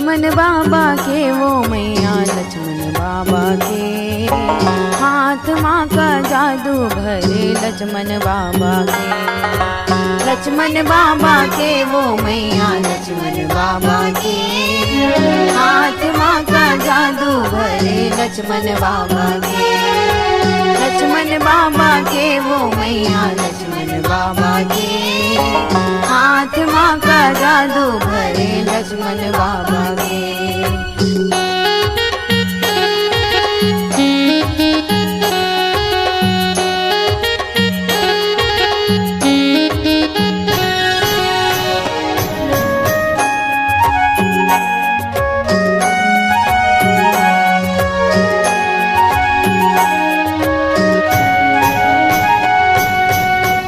लक्ष्मण बाबा के वो मैया लक्ष्मण बाबा के हाथ माँ का जादू भरे लक्ष्मण बाबा के लक्ष्मण बाबा के वो मैया लक्ष्मण बाबा के हाथ माँ का जादू भरे लक्ष्मण बाबा के लक्ष्मण बाबा के वो मैया लक्ष्मण बाबा के हाथ माँ का जादू भरे लक्ष्मण बाबा के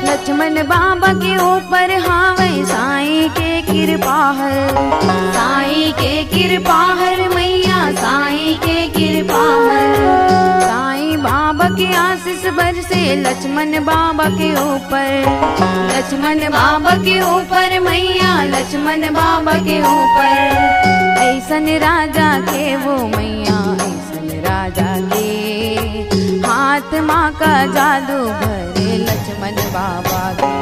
लक्ष्मण बाबा के ऊपर हावे साईं के कृपा है साईं के कृपा है मैया साईं के कृपा है साईं बाबा के आशीष बरसे लक्ष्मण बाबा के ऊपर लक्ष्मण बाबा के ऊपर मैया लक्ष्मण बाबा के ऊपर ऐसन राजा के वो मैया ऐसन राजा के हाथ माँ का जादू भरे लक्ष्मण बाबा के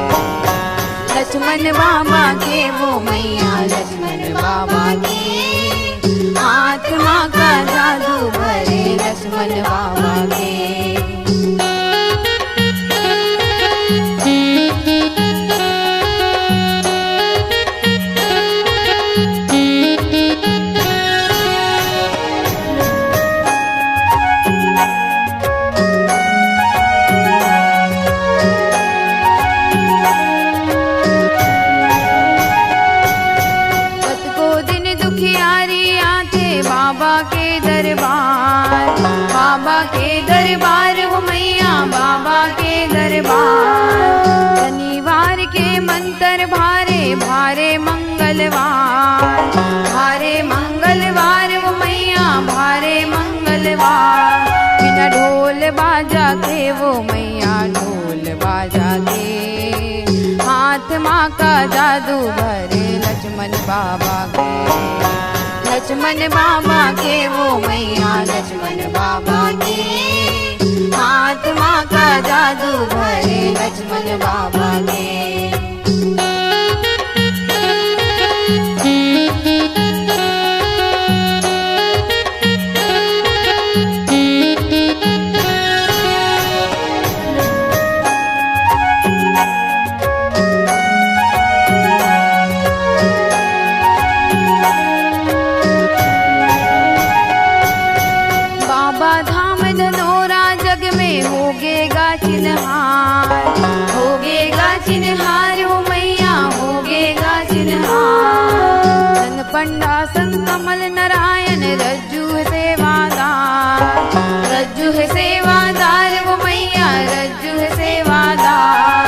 लक्ष्मण बाबा के वो मैया लक्ष्मण बाबा के हाथ माँ का जादू भरे लक्ष्मण बाबा के बाबा के दरबार हो मैया बाबा के दरबार शनिवार के मंत्र भारे भारे मंगलवार हो मैया भारे मंगलवार बिना ढोल बाजा के वो मैया ढोल बाजा के हाथ माँ का जादू भरे लक्ष्मण बाबा के लक्ष्मण बाबा के वो मैया लक्ष्मण बाबा के हाथ माँ का जादू भरे लक्ष्मण बाबा के बाबा धाम धनोरा जग में होगेगा चिन्हार हो मैया होगेगा चिन्हार सन पंडा सन कमल नारायण रज्जू है सेवादार वो मैया रज्जू है सेवादार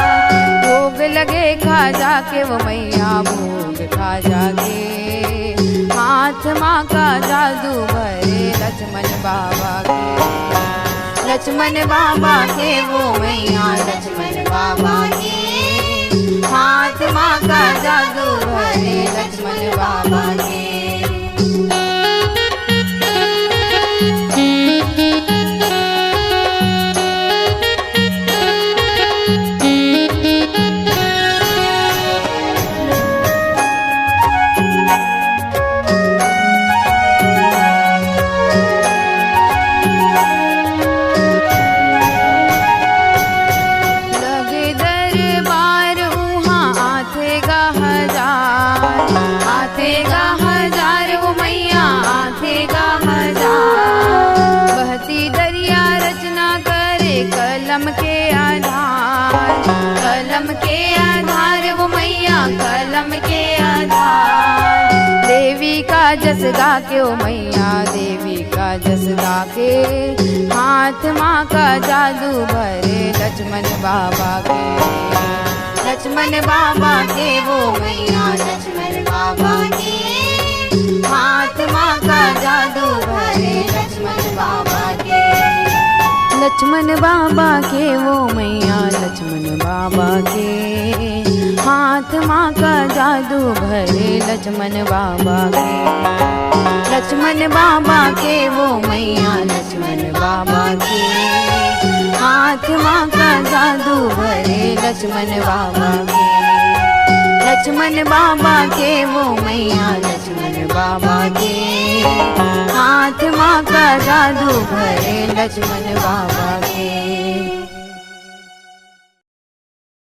भोग लगे खा जाके वो मैया भोग खा जाके हाथ माँ का जादू भरे लक्ष्मण बाबा के लक्ष्मण बाबा के वो मैया लक्ष्मण बाबा के हाथ माँ का जादू भरे लक्ष्मण बाबा के आथेगा हजार वो मैया आथेगा हजार बहती दरिया रचना करे कलम के आधार वो मैया कलम के आधार देवी का जस गा के वो मैया देवी का जस गा के हाथ माँ का जादू भरे लक्ष्मण बाबा के लक्ष्मण बाबा के वो मैया लक्ष्मण बाबा के हाथ माँ का जादू भरे लक्ष्मण बाबा के लक्ष्मण बाबा के वो मैया लक्ष्मण बाबा के हाथ माँ का जादू भरे लक्ष्मण बाबा के लक्ष्मण बाबा के वो मैया लक्ष्मण बाबा के हाथ माँ का जादू भरे लक्ष्मण बाबा के लक्ष्मण बाबा के वो मैया लक्ष्मण बाबा के हाथ माँ का जादू भरे लक्ष्मण बाबा के।